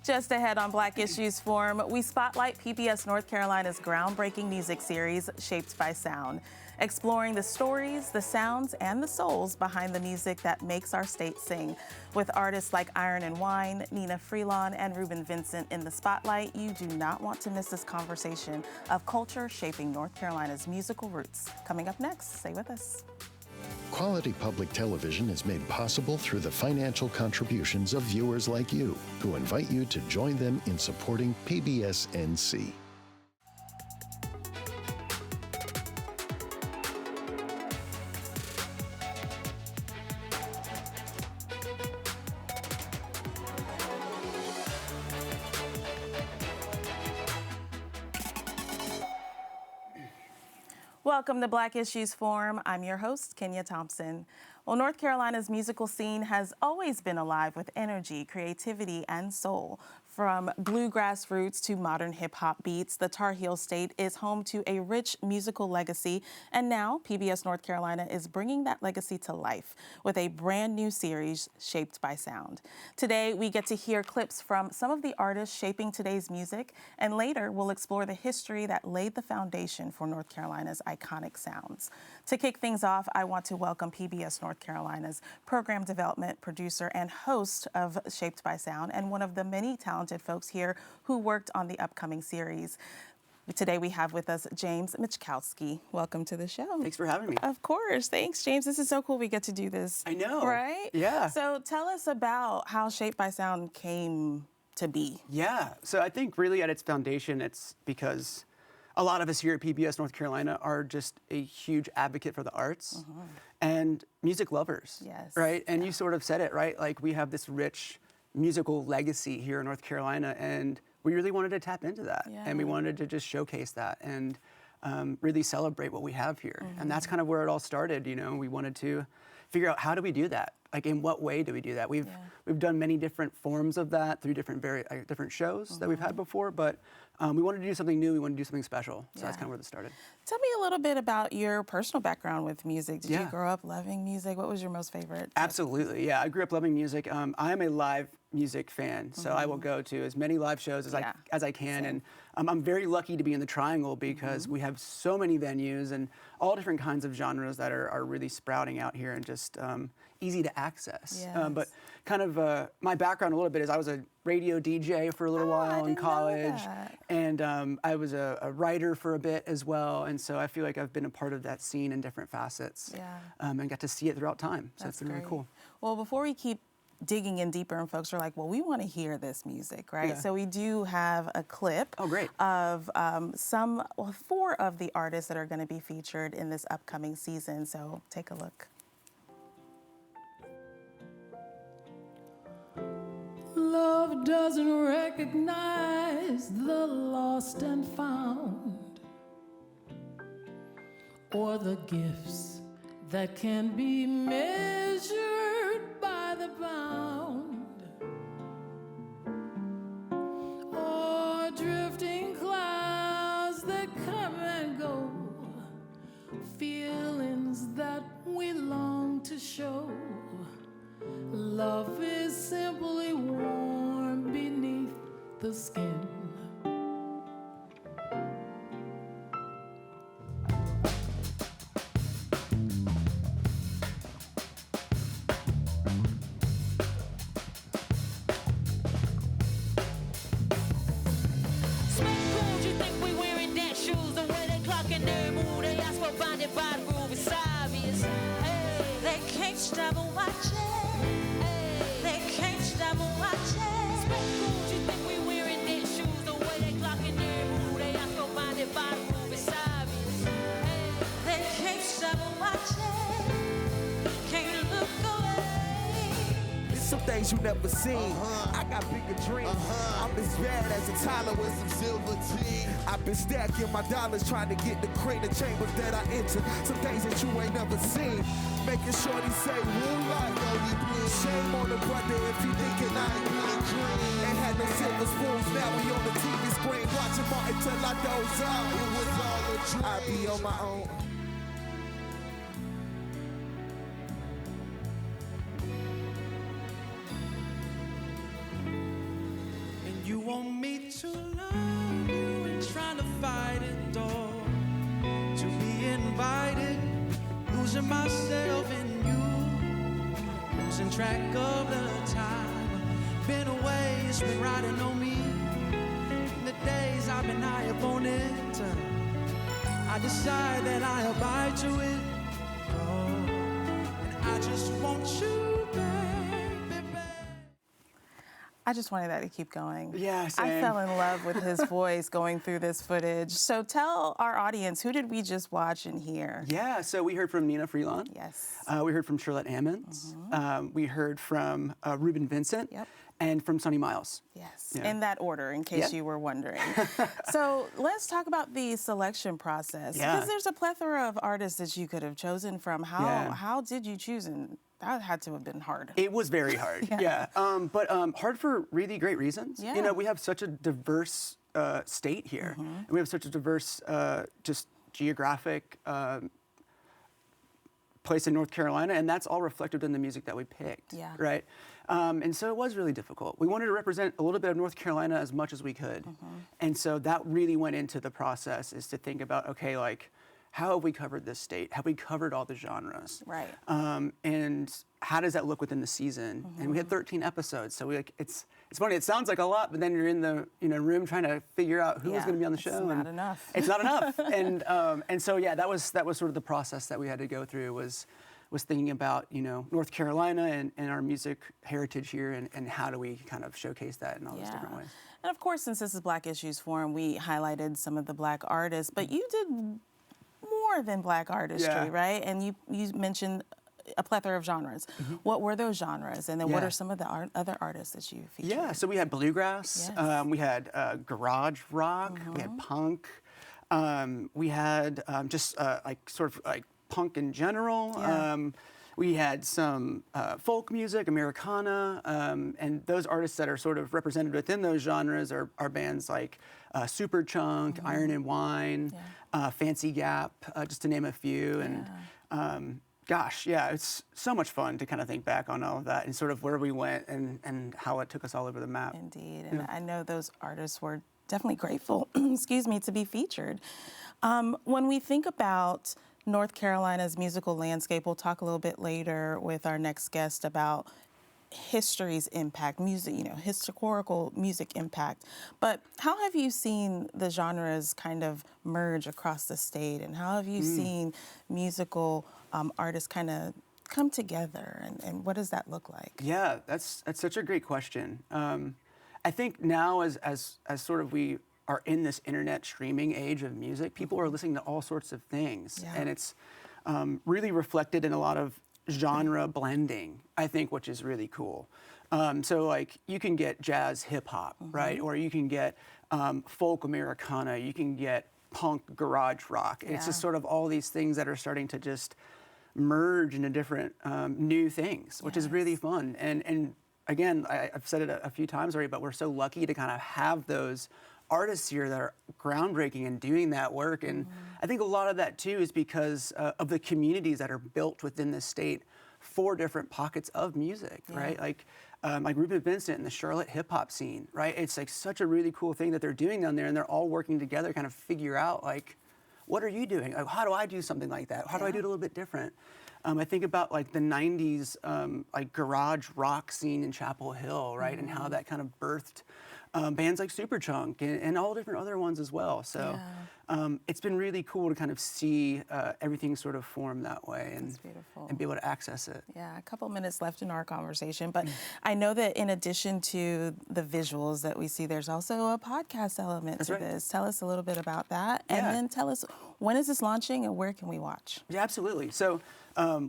Just ahead on Black Issues Forum, we spotlight PBS North Carolina's groundbreaking music series, Shaped by Sound, exploring the stories, the sounds, and the souls behind the music that makes our state sing. With artists like Iron and Wine, Nina Freelon, and Reuben Vincent in the spotlight, you do not want to miss this conversation of culture shaping North Carolina's musical roots. Coming up next, stay with us. Quality public television is made possible through the financial contributions of viewers like you, who invite you to join them in supporting PBS NC. Welcome to Black Issues Forum. I'm your host, Kenia Thompson. Well, North Carolina's musical scene has always been alive with energy, creativity, and soul. From bluegrass roots to modern hip-hop beats, the Tar Heel State is home to a rich musical legacy, and now PBS North Carolina is bringing that legacy to life with a brand new series, Shaped by Sound. Today, we get to hear clips from some of the artists shaping today's music, and later we'll explore the history that laid the foundation for North Carolina's iconic sounds. To kick things off, I want to welcome PBS North Carolina's program development producer and host of Shaped by Sound, and one of the many talented folks here who worked on the upcoming series. Today we have with us James Mieczkowski. Welcome to the show. Thanks for having me. Of course. Thanks, James. This is so cool we get to do this. I know. Right? Yeah. So tell us about how Shaped by Sound came to be. Yeah. So I think really at its foundation, it's because a lot of us here at PBS North Carolina are just a huge advocate for the arts and music lovers. Yes. Right? And you sort of said it, right? Like we have this rich musical legacy here in North Carolina, and we really wanted to tap into that. Yeah. And we wanted to just showcase that and really celebrate what we have here. And that's kind of where it all started. You know, we wanted to figure out, how do we do that? Like, in what way do we do that? We've done many different forms of that through different different shows that we've had before, but we wanted to do something new. We wanted to do something special. So that's kind of where this started. Tell me a little bit about your personal background with music. Did you Yeah. grow up loving music? What was your most favorite? Absolutely, yeah. I grew up loving music. I am a live music fan, so I will go to as many live shows as I can. Same. And I'm very lucky to be in the Triangle because we have so many venues and all different kinds of genres that are really sprouting out here and just easy to access. Yes. But kind of my background a little bit is I was a radio DJ for a little while in college, and I was a writer for a bit as well. And so I feel like I've been a part of that scene in different facets and got to see it throughout time. So it's been really cool. Well, before we keep digging in deeper, and folks are like, well, we want to hear this music, right? Yeah. So we do have a clip of four of the artists that are going to be featured in this upcoming season. So take a look. Love doesn't recognize the lost and found, or the gifts that can be measured by the pound, or drifting clouds that come and go, feelings that we long to show. Love is simply warm beneath the skin. Things you never seen. I got bigger dreams. I'm as bad as a Tyler with some silver teeth. I've been stacking my dollars trying to get the crane, the chambers that I entered. Some things that you ain't never seen. Making sure they say woo like shame on the brother if he thinking I ain't really green. Ain't had no silver spoons, now we on the TV screen watching Martin till I doze out. It was all a dream. I be on my own. want me to love you and trying to fight it all, to be invited, losing myself in you, losing track of the time. Been away, it's been riding on me. The days I've been high up on it, I decide that I abide to it. Oh, and I just want you, baby. I just wanted that to keep going. Yeah, same. I fell in love with his voice going through this footage. So tell our audience, who did we just watch and hear? Yeah, so we heard from Nina Freelon. Yes. We heard from Charlotte Ammons. We heard from Ruben Vincent. Yep. And from Sonny Miles. Yes, Yeah. in that order, in case you were wondering. So let's talk about the selection process. Yeah. Because there's a plethora of artists that you could have chosen from. How did you choose? And that had to have been hard. It was very hard, yeah. But hard for really great reasons. Yeah. You know, we have such a diverse state here. And we have such a diverse just geographic place in North Carolina, and that's all reflected in the music that we picked, right? And so it was really difficult. We wanted to represent a little bit of North Carolina as much as we could. And so that really went into the process, is to think about, okay, like, how have we covered this state? Have we covered all the genres? Right. And how does that look within the season? And we had 13 episodes, so it's funny. It sounds like a lot, but then you're in the room trying to figure out who was going to be on the show. It's not enough. It's not enough. And so yeah, that was sort of the process that we had to go through, was thinking about North Carolina and our music heritage here, and how do we kind of showcase that in all those different ways. And of course, since this is Black Issues Forum, we highlighted some of the Black artists, but you did more than Black artistry, right? And you mentioned a plethora of genres. What were those genres? And then what are some of the other artists that you featured? Yeah, so we had bluegrass, we had garage rock, we had punk, we had just like sort of like punk in general. We had some folk music, Americana, and those artists that are sort of represented within those genres are bands like Superchunk, Iron and Wine, Fancy Gap, just to name a few. And gosh, yeah, it's so much fun to kind of think back on all of that and sort of where we went and how it took us all over the map. Indeed, and I know those artists were definitely grateful, excuse me, to be featured. When we think about North Carolina's musical landscape, we'll talk a little bit later with our next guest about history's impact, music, historical music impact. But how have you seen the genres kind of merge across the state, and how have you seen musical artists kind of come together, and what does that look like? Yeah, that's such a great question. I think now as sort of we are in this internet streaming age of music, people are listening to all sorts of things, and it's really reflected in a lot of genre blending, I think, which is really cool. So like you can get jazz hip hop, right? Or you can get folk Americana, you can get punk garage rock. It's just sort of all these things that are starting to just merge into different new things, which is really fun. And again, I've said it a few times already, but we're so lucky to kind of have those artists here that are groundbreaking and doing that work. And I think a lot of that too is because of the communities that are built within the state for different pockets of music, right? Like Ruben Vincent and the Charlotte hip hop scene, right? It's like such a really cool thing that they're doing down there, and they're all working together, kind of figure out like, what are you doing? Like, how do I do something like that? How do I do it a little bit different? I think about like the 90s like garage rock scene in Chapel Hill, right? And how that kind of birthed bands like Superchunk and all different other ones as well. So it's been really cool to kind of see everything sort of form that way and be able to access it. Yeah, a couple minutes left in our conversation, but I know that in addition to the visuals that we see, there's also a podcast element to this. Tell us a little bit about that, and then tell us, when is this launching and where can we watch? Yeah, absolutely. So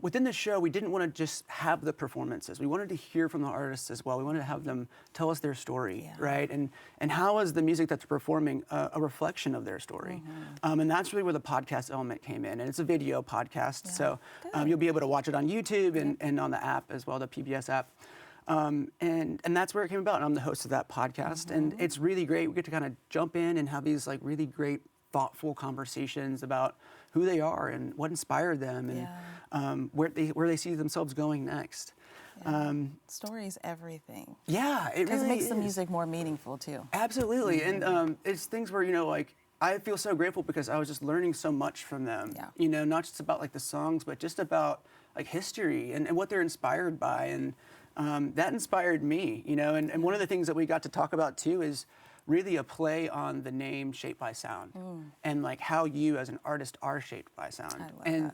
within the show, we didn't want to just have the performances. We wanted to hear from the artists as well. We wanted to have them tell us their story, right? And how is the music that's performing a reflection of their story? And that's really where the podcast element came in. And it's a video podcast, so you'll be able to watch it on YouTube and on the app as well, the PBS app. And that's where it came about. And I'm the host of that podcast, and it's really great. We get to kind of jump in and have these like really great, thoughtful conversations about who they are and what inspired them and where they see themselves going next. Story's everything. Yeah, it Because really it makes the is. music more meaningful too. Absolutely, and it's things where, you know, like, I feel so grateful because I was just learning so much from them. Yeah. You know, not just about like the songs, but just about like history and what they're inspired by, and that inspired me. You know, and one of the things that we got to talk about too is really a play on the name Shaped by Sound, and like how you as an artist are shaped by sound. I love And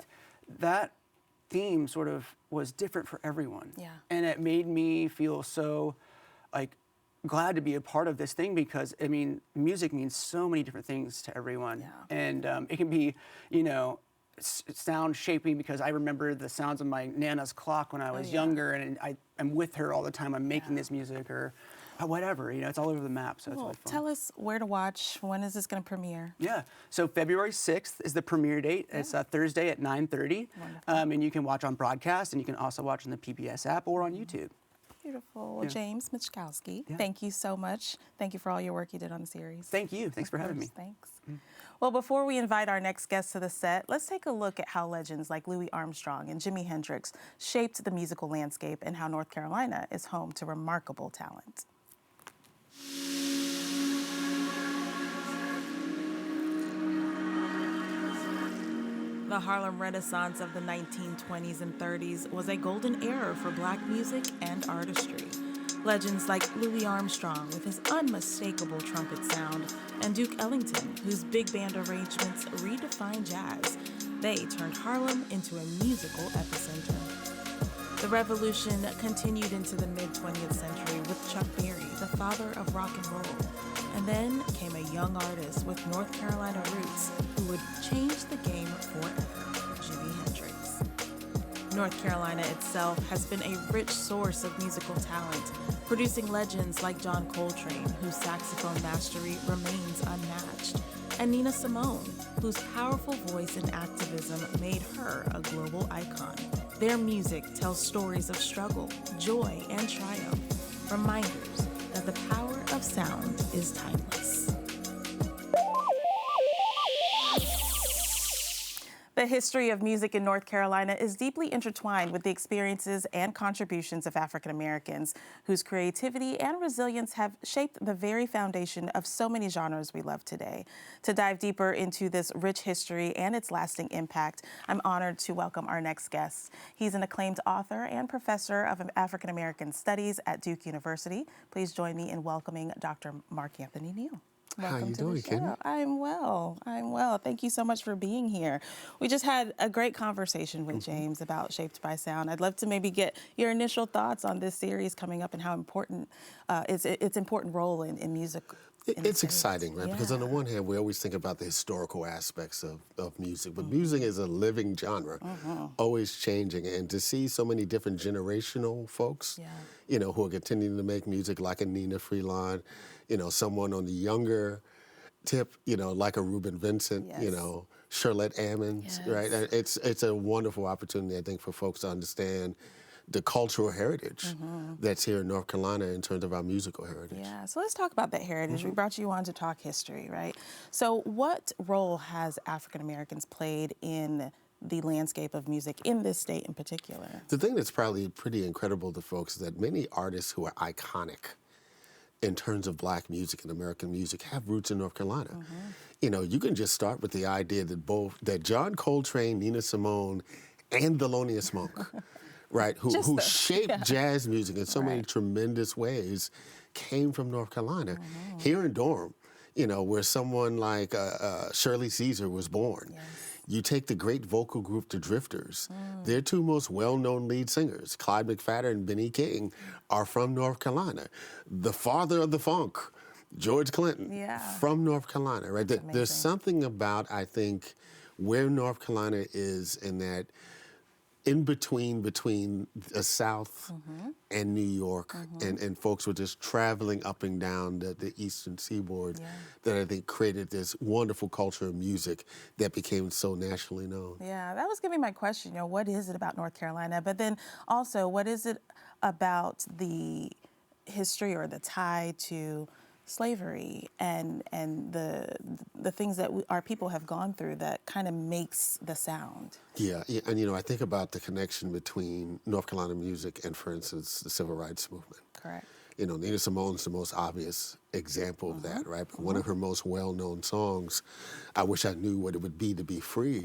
that theme sort of was different for everyone. Yeah. And it made me feel so like glad to be a part of this thing, because I mean, music means so many different things to everyone. Yeah. And it can be, you know, sound shaping because I remember the sounds of my Nana's clock when I was younger, and I'm with her all the time. I'm making this music, or whatever, you know, it's all over the map. So it's Well, really fun. tell us where to watch. When is this going to premiere? Yeah, so February 6th is the premiere date. It's Thursday at 9:30, and you can watch on broadcast, and you can also watch on the PBS app or on YouTube. Beautiful. Well, James Mieczkowski, Yeah. thank you so much. Thank you for all your work you did on the series. Thank you. Thanks for having me. Thanks. Well, before we invite our next guest to the set, let's take a look at how legends like Louis Armstrong and Jimi Hendrix shaped the musical landscape, and how North Carolina is home to remarkable talent. The Harlem Renaissance of the 1920s and 30s was a golden era for black music and artistry. Legends like Louis Armstrong with his unmistakable trumpet sound, and Duke Ellington, whose big band arrangements redefined jazz, they turned Harlem into a musical epicenter. The revolution continued into the mid-20th century with Chuck Berry, the father of rock and roll. And then came a young artist with North Carolina roots who would change the game forever, Jimi Hendrix. North Carolina itself has been a rich source of musical talent, producing legends like John Coltrane, whose saxophone mastery remains unmatched, and Nina Simone, whose powerful voice and activism made her a global icon. Their music tells stories of struggle, joy, and triumph, reminders that the power of sound is timeless. The history of music in North Carolina is deeply intertwined with the experiences and contributions of African Americans, whose creativity and resilience have shaped the very foundation of so many genres we love today. To dive deeper into this rich history and its lasting impact, I'm honored to welcome our next guest. He's an acclaimed author and professor of African American Studies at Duke University. Please join me in welcoming Dr. Mark Anthony Neal. Welcome How you to doing, the show. Kenia? I'm well. Thank you so much for being here. We just had a great conversation with James about Shaped by Sound. I'd love to maybe get your initial thoughts on this series coming up and how important its important role in music. It's exciting, right? Because on the one hand, we always think about the historical aspects of music, but music is a living genre, always changing. And to see so many different generational folks, you know, who are continuing to make music, like a Nina Freelon, you know, someone on the younger tip, you know, like a Reuben Vincent, you know, Charlotte Ammons, right? And it's a wonderful opportunity, I think, for folks to understand the cultural heritage that's here in North Carolina in terms of our musical heritage. Yeah, so let's talk about that heritage. We brought you on to talk history, right? So what role has African Americans played in the landscape of music in this state in particular? The thing that's probably pretty incredible to folks is that many artists who are iconic in terms of black music and American music have roots in North Carolina. You know, you can just start with the idea that John Coltrane, Nina Simone, and Thelonious Monk, right, who shaped jazz music in so many tremendous ways, came from North Carolina. Here in Durham, you know, where someone like Shirley Caesar was born. You take the great vocal group The Drifters. Their two most well-known lead singers, Clyde McPhatter and Benny King, are from North Carolina. The father of the funk, George Clinton, from North Carolina, right? There's something about, I think, where North Carolina is in that between the South and New York, and folks were just traveling up and down the Eastern Seaboard that I think created this wonderful culture of music that became so nationally known. Yeah, that was going to be my question. You know, what is it about North Carolina? But then also, what is it about the history or the tie to slavery and the things that our people have gone through that kind of makes the sound. Yeah, and I think about the connection between North Carolina music and, for instance, the Civil Rights Movement. Correct. Nina Simone's the most obvious example of that, right? But one of her most well-known songs, I Wish I Knew What It Would Be to Be Free,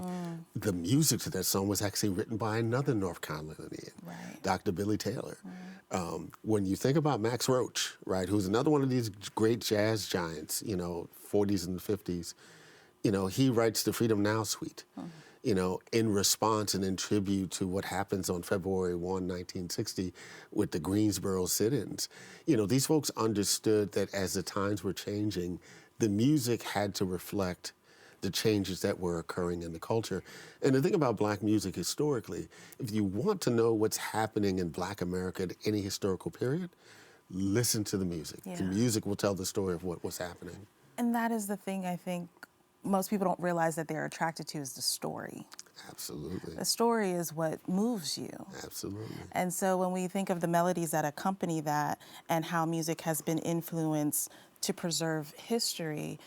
the music to that song was actually written by another North Carolinian, Dr. Billy Taylor. When you think about Max Roach, right, who's another one of these great jazz giants, 40s and 50s, he writes the Freedom Now Suite. In response and in tribute to what happens on February 1, 1960 with the Greensboro sit-ins. These folks understood that as the times were changing, the music had to reflect the changes that were occurring in the culture. And the thing about Black music historically, if you want to know what's happening in Black America at any historical period, listen to the music. Yeah. The music will tell the story of what was happening. And that is the thing I think most people don't realize that they're attracted to is the story. Absolutely. The story is what moves you. Absolutely. And so when we think of the melodies that accompany that and how music has been influenced to preserve history,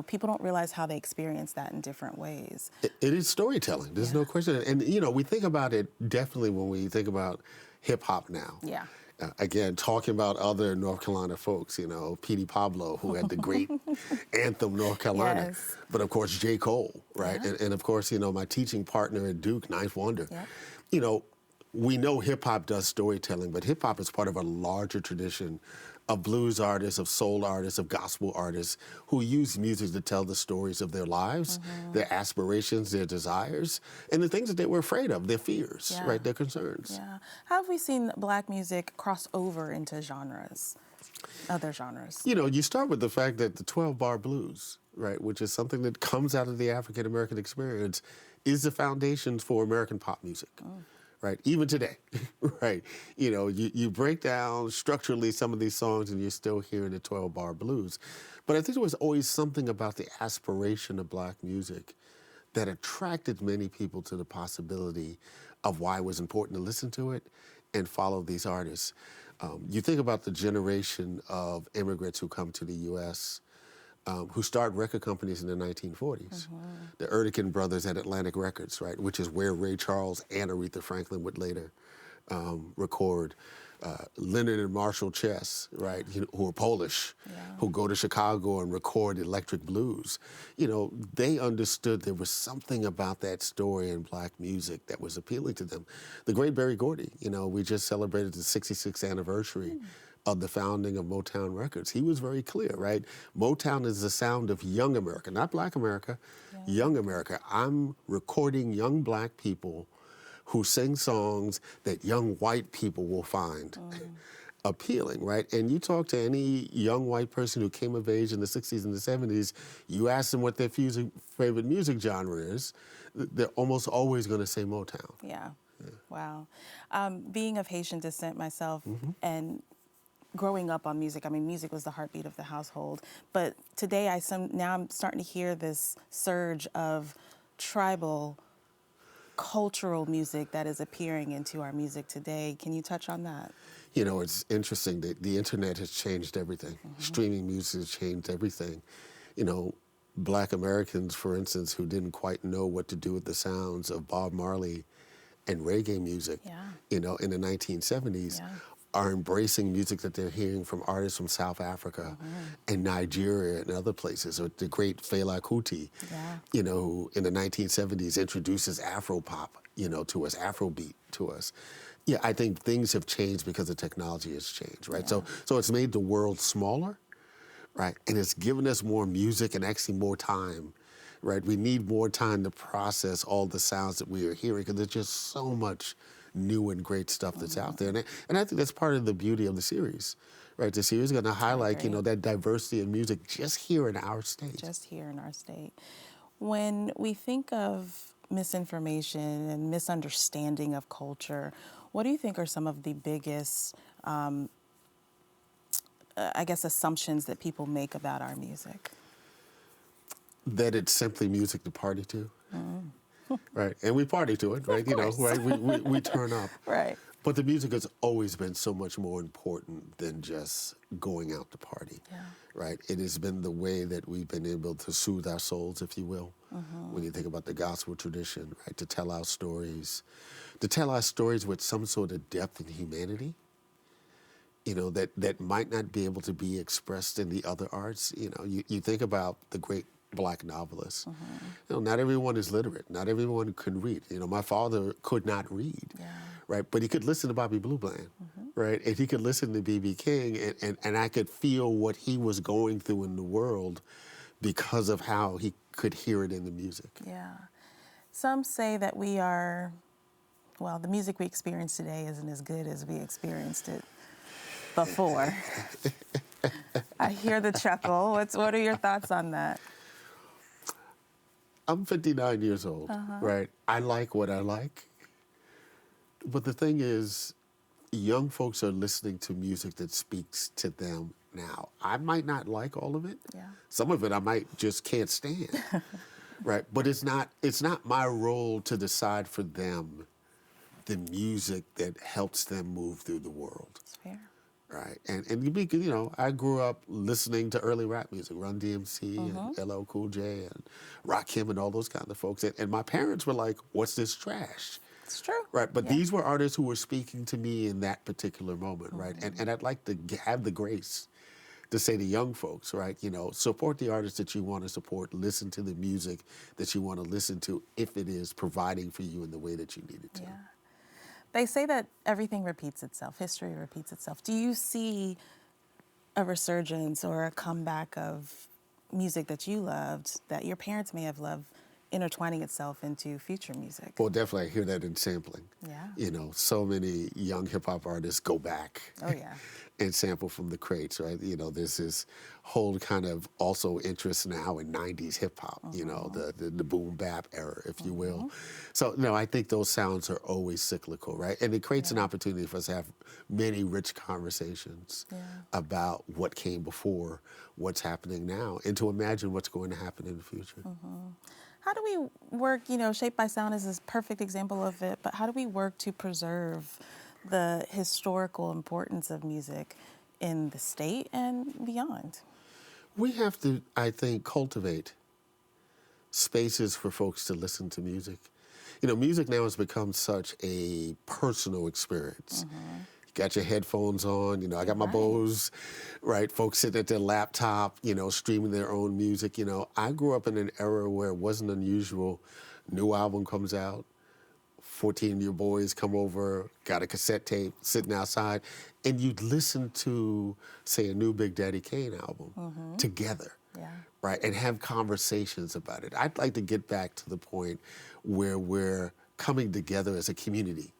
people don't realize how they experience that in different ways. It is storytelling. There's no question. And, we think about it definitely when we think about hip hop now. Yeah. Again, talking about other North Carolina folks, P.D. Pablo, who had the great anthem North Carolina. Yes. But of course, J. Cole, right? Yeah. And of course, my teaching partner at Duke, Ninth Wonder. Yep. We know hip hop does storytelling, but hip hop is part of a larger tradition of blues artists, of soul artists, of gospel artists who use music to tell the stories of their lives, their aspirations, their desires, and the things that they were afraid of, their fears, right, their concerns. Yeah. How have we seen Black music cross over into genres, other genres? You start with the fact that the 12-bar blues, right, which is something that comes out of the African-American experience, is the foundations for American pop music. Right, even today, right? You break down structurally some of these songs and you're still hearing the 12-bar blues. But I think there was always something about the aspiration of Black music that attracted many people to the possibility of why it was important to listen to it and follow these artists. You think about the generation of immigrants who come to the U.S., who started record companies in the 1940s. The Ertekin brothers at Atlantic Records, right, which is where Ray Charles and Aretha Franklin would later record. Leonard and Marshall Chess, right, who are Polish, who go to Chicago and record electric blues. They understood there was something about that story in Black music that was appealing to them. The great Berry Gordy, we just celebrated the 66th anniversary of the founding of Motown Records. He was very clear, right? Motown is the sound of young America, not Black America, young America. I'm recording young Black people who sing songs that young white people will find appealing, right? And you talk to any young white person who came of age in the 60s and the 70s, you ask them what their favorite music genre is, they're almost always going to say Motown. Yeah. Wow. Being of Haitian descent myself and growing up on music, music was the heartbeat of the household. But today, now I'm starting to hear this surge of tribal, cultural music that is appearing into our music today. Can you touch on that? It's interesting that the internet has changed everything. Streaming music has changed everything. Black Americans, for instance, who didn't quite know what to do with the sounds of Bob Marley and reggae music, in the 1970s, are embracing music that they're hearing from artists from South Africa and Nigeria and other places. Or the great Fela Kuti, who in the 1970s introduces Afro-pop, to us, Afrobeat to us. Yeah, I think things have changed because the technology has changed, right? So it's made the world smaller, right? And it's given us more music and actually more time, right? We need more time to process all the sounds that we are hearing because there's just so much new and great stuff that's out there. And I think that's part of the beauty of the series, right? The series is going to highlight, that diversity of music just here in our state. Just here in our state. When we think of misinformation and misunderstanding of culture, what do you think are some of the biggest, assumptions that people make about our music? That it's simply music to party to. Right, and we party to it, right? Right? We turn up. Right. But the music has always been so much more important than just going out to party, right? It has been the way that we've been able to soothe our souls, if you will, when you think about the gospel tradition, right? To tell our stories with some sort of depth and humanity, you know, that might not be able to be expressed in the other arts. You know, you think about the great Black novelists. You know, not everyone is literate. Not everyone can read. You know, my father could not read, right? But he could listen to Bobby Blue Bland, right? And he could listen to B.B. King, and I could feel what he was going through in the world because of how he could hear it in the music. Yeah. Some say that the music we experience today isn't as good as we experienced it before. I hear the chuckle. What are your thoughts on that? I'm 59 years old, right? I like what I like. But the thing is, young folks are listening to music that speaks to them now. I might not like all of it. Some of it I might just can't stand, right? But it's not my role to decide for them the music that helps them move through the world. That's fair. Right, and you know, I grew up listening to early rap music, Run DMC and LL Cool J and Rakim and all those kind of folks. And my parents were like, "What's this trash?" It's true. Right, but these were artists who were speaking to me in that particular moment, right? And I'd like to have the grace to say to young folks, right, you know, support the artists that you want to support, listen to the music that you want to listen to if it is providing for you in the way that you need it to. Yeah. They say that everything repeats itself, history repeats itself. Do you see a resurgence or a comeback of music that you loved, that your parents may have loved, intertwining itself into future music? Well, definitely I hear that in sampling. Yeah. You know, so many young hip hop artists go back and sample from the crates, right? You know, there's this whole kind of also interest now in 90s hip hop, you know, the boom bap era, if you will. So, no, I think those sounds are always cyclical, right? And it creates an opportunity for us to have many rich conversations about what came before, what's happening now, and to imagine what's going to happen in the future. How do we work, you know, Shaped by Sound is a perfect example of it, but how do we work to preserve the historical importance of music in the state and beyond? We have to, I think, cultivate spaces for folks to listen to music. You know, music now has become such a personal experience. You got your headphones on, you know, I got my Bose, right? Folks sitting at their laptop, you know, streaming their own music. You know, I grew up in an era where it wasn't unusual. New album comes out, 14 of your boys come over, got a cassette tape sitting outside, and you'd listen to, say, a new Big Daddy Kane album together, right? And have conversations about it. I'd like to get back to the point where we're coming together as a community,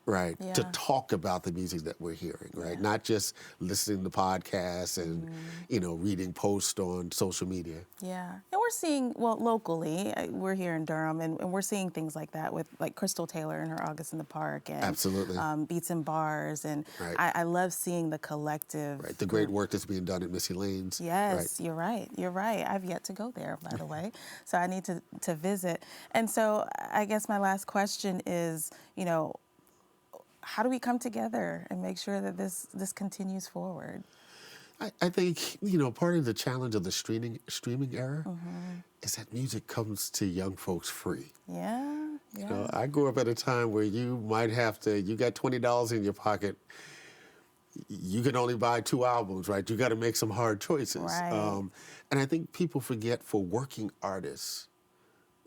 right, to talk about the music that we're hearing, right? Not just listening to podcasts and, you know, reading posts on social media. Yeah, and we're seeing, well, locally, we're here in Durham, and we're seeing things like that with, like, Crystal Taylor and her August in the Park, and Absolutely. Beats and Bars, and I love seeing the collective. Right, the great work that's being done at Missy Lane's. Yes, you're right. I've yet to go there, by the way, so I need to visit. And so I guess my last question is, you know, how do we come together and make sure that this continues forward? I think, you know, part of the challenge of the streaming era is that music comes to young folks free. Yeah. You know, I grew up at a time where you might have to, you got $20 in your pocket, you can only buy 2 albums, right? You got to make some hard choices. Right. And I think people forget, for working artists,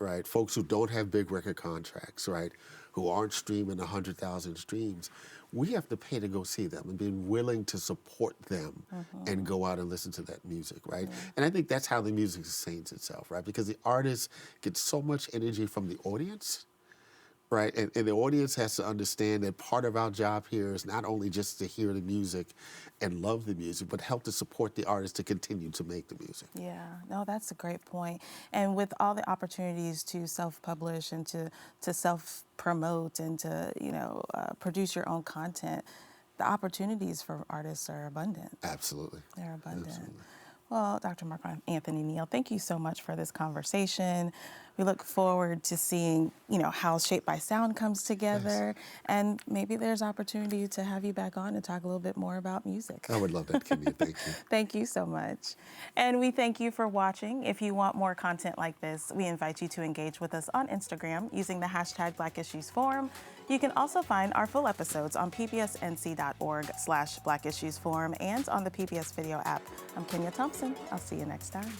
right, folks who don't have big record contracts, right, who aren't streaming 100,000 streams, we have to pay to go see them and be willing to support them and go out and listen to that music, right? And I think that's how the music sustains itself, right? Because the artists get so much energy from the audience, right? And the audience has to understand that part of our job here is not only just to hear the music and love the music, but help to support the artists to continue to make the music. Yeah, no, that's a great point. And with all the opportunities to self-publish and to self-promote and to, you know, produce your own content, the opportunities for artists are abundant. Absolutely. They're abundant. Absolutely. Well, Dr. Mark Anthony Neal, thank you so much for this conversation, we look forward to seeing, how Shaped by Sound comes together. Yes. And maybe there's opportunity to have you back on and talk a little bit more about music. I would love that, Kenia. Thank you. Thank you so much. And we thank you for watching. If you want more content like this, we invite you to engage with us on Instagram using the hashtag Black Issues Forum. You can also find our full episodes on pbsnc.org/Black Issues Forum and on the PBS Video app. I'm Kenia Thompson. I'll see you next time.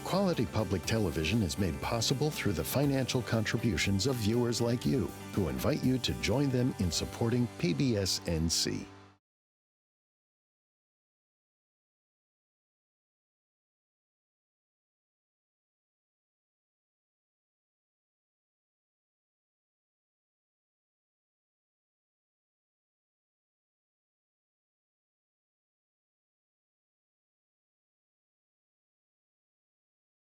Quality public television is made possible through the financial contributions of viewers like you, who invite you to join them in supporting PBS NC.